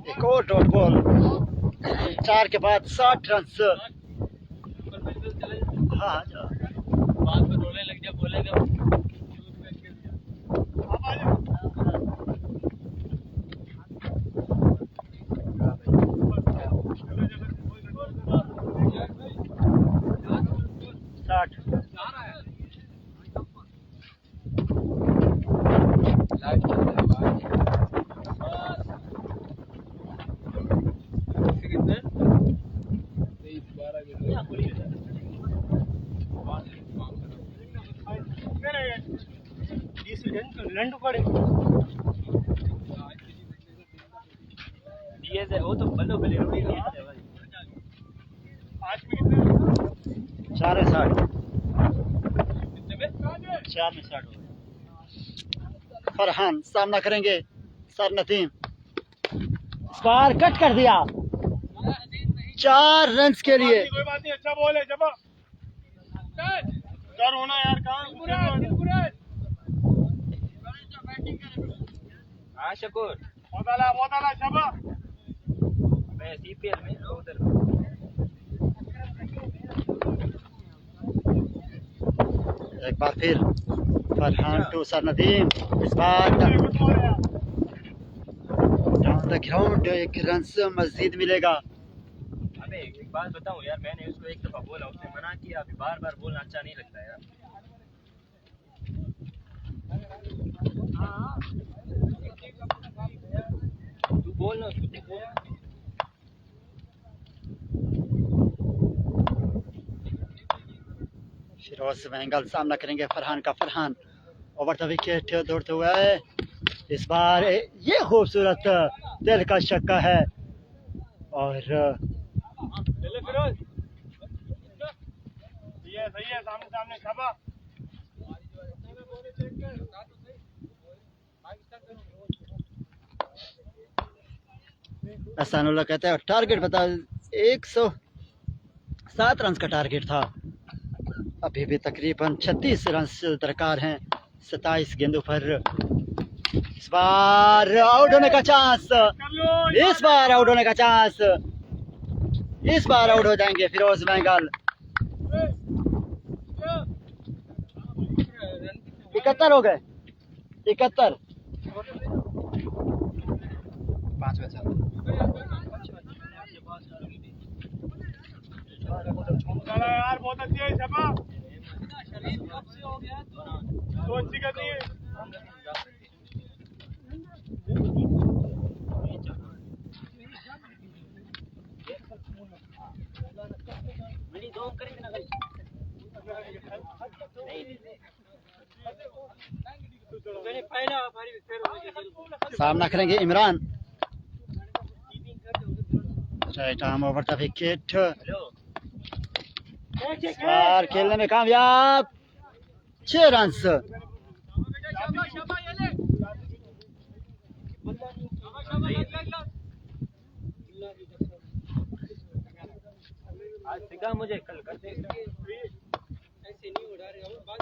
एक और डॉट बॉल। 4 के बाद 60 रन। हाँ बात पर रोने लग जा, बोलेगा। रन पड़े दिए थे वो तो बल्लो बल्ले रोटी दिए थे भाई। 5 विकेट 4 में 60। कितने में? 4 में 60 हो गए। फरहान सामना करेंगे सर नदीम। इस बार कट कर दिया 4 रन के लिए। कोई बात नहीं, अच्छा बॉल है। जबा डर होना यार, कहाँ हाँ शकूर, बहुत आला शबा। मैं सीपीएल में उधर। एक बार फिर फरहान टू सर नदीम। इस बार डाउन द ग्राउंड, 1 रन से मजीद मिलेगा। अबे एक बात बताऊं यार, मैंने उसको एक दफा बोला, उसने मना किया। अभी बार बार बोलना अच्छा नहीं लगता यार। तू बोल ना उसको। फिरोज महंगल सामना करेंगे फरहान का। फरहान ओवर द विकेट दौड़ते हुए इस बार ये खूबसूरत दिल का छक्का है और चले फिरोज, सही है, सामने सामने शाबाश। अहसानुल्लाह कहता है टारगेट बता, 107 रन का टारगेट था, अभी भी तकरीबन 36 रन दरकार हैं 27 गेंदों पर। इस बार आउट होने का चांस, इस बार आउट होने का चांस, इस बार आउट हो जाएंगे फिरोज महंगल। 71 हो गए, 71। 5 बचा यार, बहुत अच्छी है शाबाश, तो अच्छी गति है। सामना करेंगे Imran, right arm over the wicket, बार खेलने में कामयाब, 6 रन। आज सिखा मुझे, कल कर दे। ऐसे नहीं उड़ा रहे हम बात,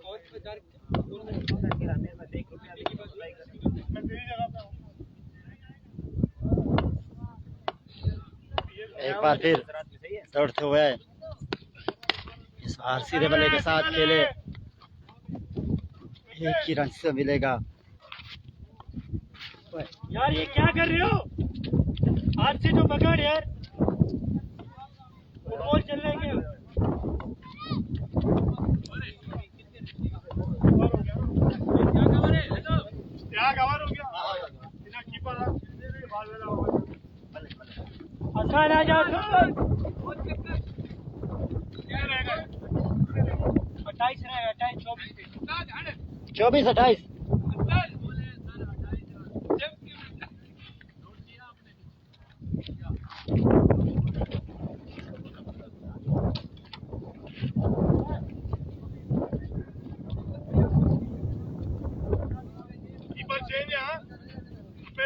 और एक बार फिर दौड़ते हुए इस बार सीधे बल्ले के साथ खेले, एक ही रन से मिलेगा। यार ये क्या कर रहे हो, हाथ से तो पकड़ यार, फुटबॉल चल रहा है क्या? क्या कवर हो गया? बिना कीपर आसान आ जाओ। क्या रहेगा? 28 रहेगा, 24 28।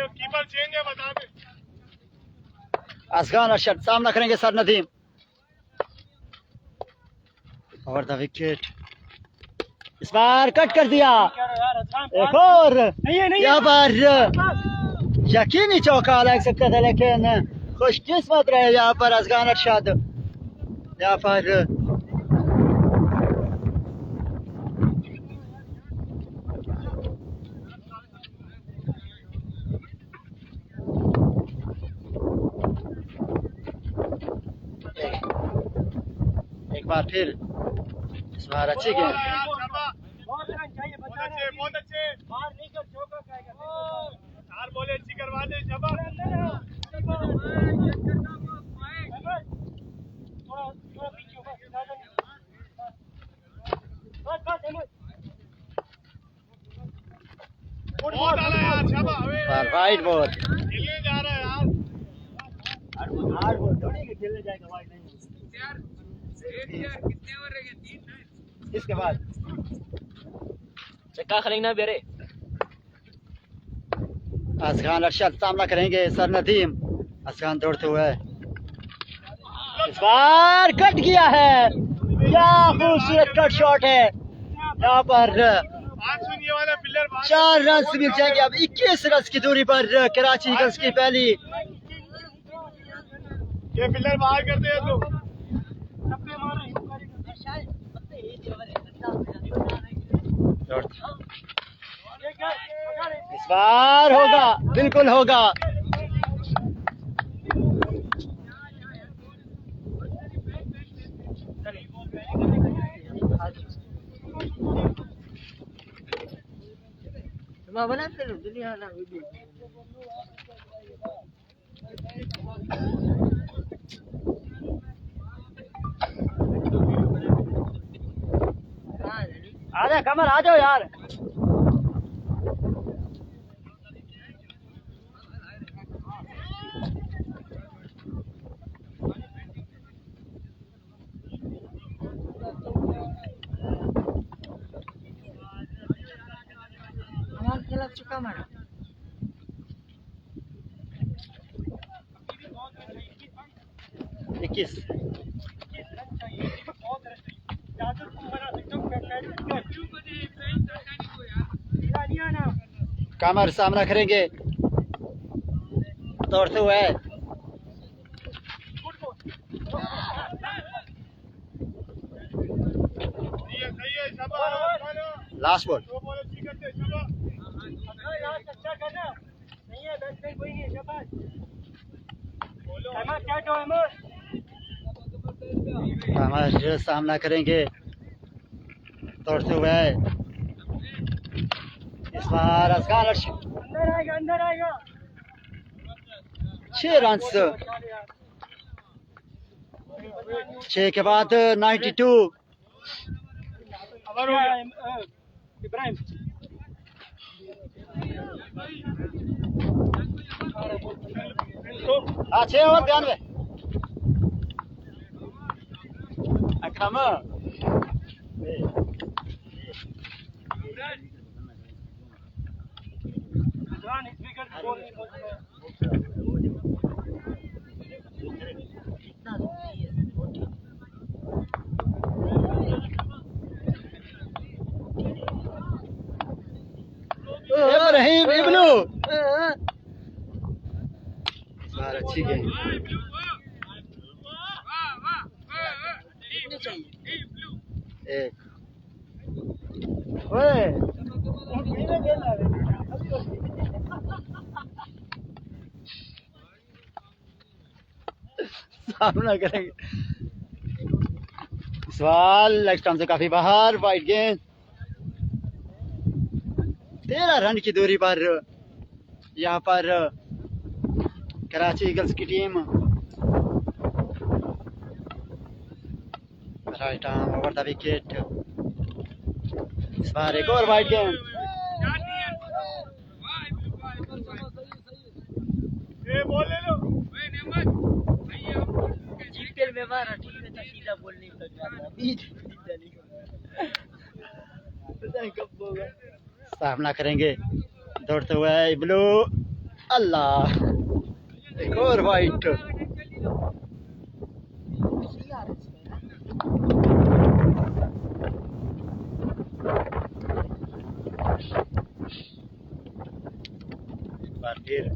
कीपर चेंज है, बता दे। असगान अरशद सामना करेंगे sir Nadeem, over the wicket, इस बार कट कर दिया, एक और, यहाँ पर यकीनी चौका लग सकता था लेकिन खुशकिस्मत रहे यहाँ पर असगान अरशद, यहाँ पर एक बार फिर इस बार अच्छी गेंद, बहुत अच्छे, बाहर नहीं कर, चौका खाएगा। 4 बॉलें अच्छी करवा दे शाबाश। थोड़ा पीछे होगा, बहुत डाला यार शाबाश। वाइड बॉल, खेलने जा रहा है यार, हार्ड बॉल थोड़ी कि खेलने जाएगा, वाइड नहीं। कितने ओवर रह गए? 3 है। इसके बाद चक्का खरीदना बेरे। असगान अरशद सामना करेंगे सर नदीम, असगान दौड़ते हुए, इस बार कट गया है, क्या खूबसूरत कट शॉट है, यहाँ पर 4 रन मिल जाएंगे। अब 21 रन की दूरी पर कराची ईगल्स की पहली, ये पिलर बाहर करते हैं तो इस बार होगा, बिल्कुल होगा, आजा कमर आ जाओ यार। चुका मारा 21 कामर सामना करेंगे दौड़ते हुए लास्ट बॉल कामर सामना करेंगे दौड़ते हुए इस बार अफगान अंदर आएगा 6 रन 6 के बाद 92 इब्राहिम हाँ 6 और 92 अकरम इब्राहिम इब्नू बार अच्छी गेम एक ओए सामना करेंगे सवाल लेग स्टंप से काफी बाहर वाइड गेंद 13 रन की दूरी पर यहाँ पर कराची ईगल्स की team right arm over the wicket इस बार एक और वाइड गेंद जीपीएल में मारा ठीक है सीधा बॉल नहीं लग रहा बीच पता है कब होगा सामना करेंगे दौड़ते हुए ब्लू अल्लाह एक और वाइट बार फिर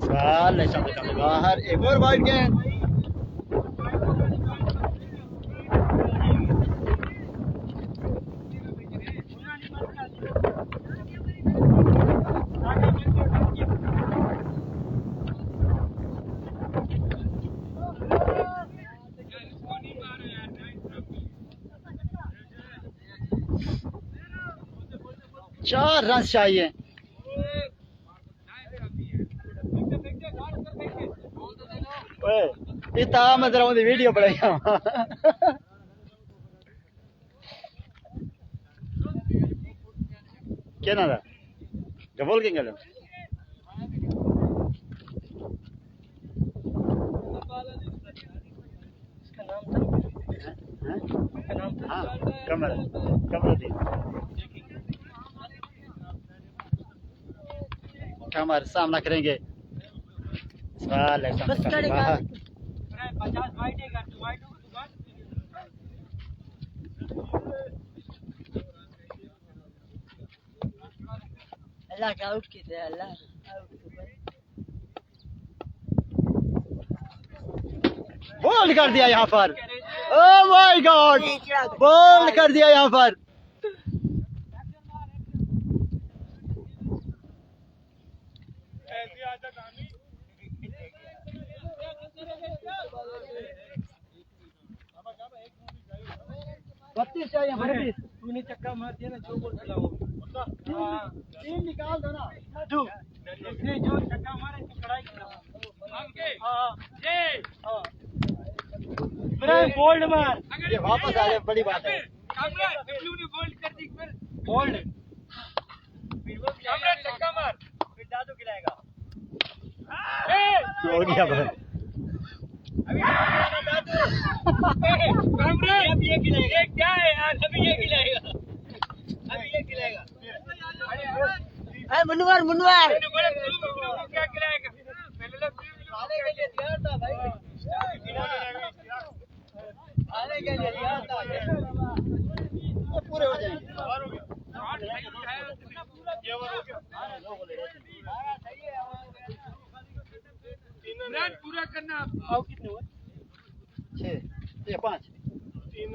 सवाल बाहर एक और वाइट गेंद चार रन चाहिए इतना मतलब वीडियो पड़ेगा क्या ना गबोल के गल हाँ कमर कमरुद्दीन कमर सामना करेंगे बाहर 50 वाइड है कर वाइड अल्लाह का आउट किया अल्लाह बोल्ड कर दिया यहाँ पर ओह माय गॉड बोल्ड कर दिया यहाँ पर बत्तीस चाहिए 32 तूने चक्का मार दिया ना जो बोल खिलाओ तीन निकाल दो ना तू इसने जो चक्का मारा इसकी कड़ाई खिलाओ हां हां इब्राहिम बोल्ड मार ये वापस आ गए बड़ी बात है कामरा ब्लू ने बोल्ड कर दी फिर बोल्ड फिर वो कामरा चक्का मार फिर दादू खिलाएगा हो गया भाई कामरा अब ये खिलाएगा क्या है यार अभी ये खिलाएगा अभी ये खिलाएगा मुनवर मुनवर क्या खिलाएगा पहले लोग खाने के लिए तैयार था भाई खाने के लिए तैयार था ये पूरे हो जाएंगे पूरा करना आओ कितने हुए 6 ये 5 तीन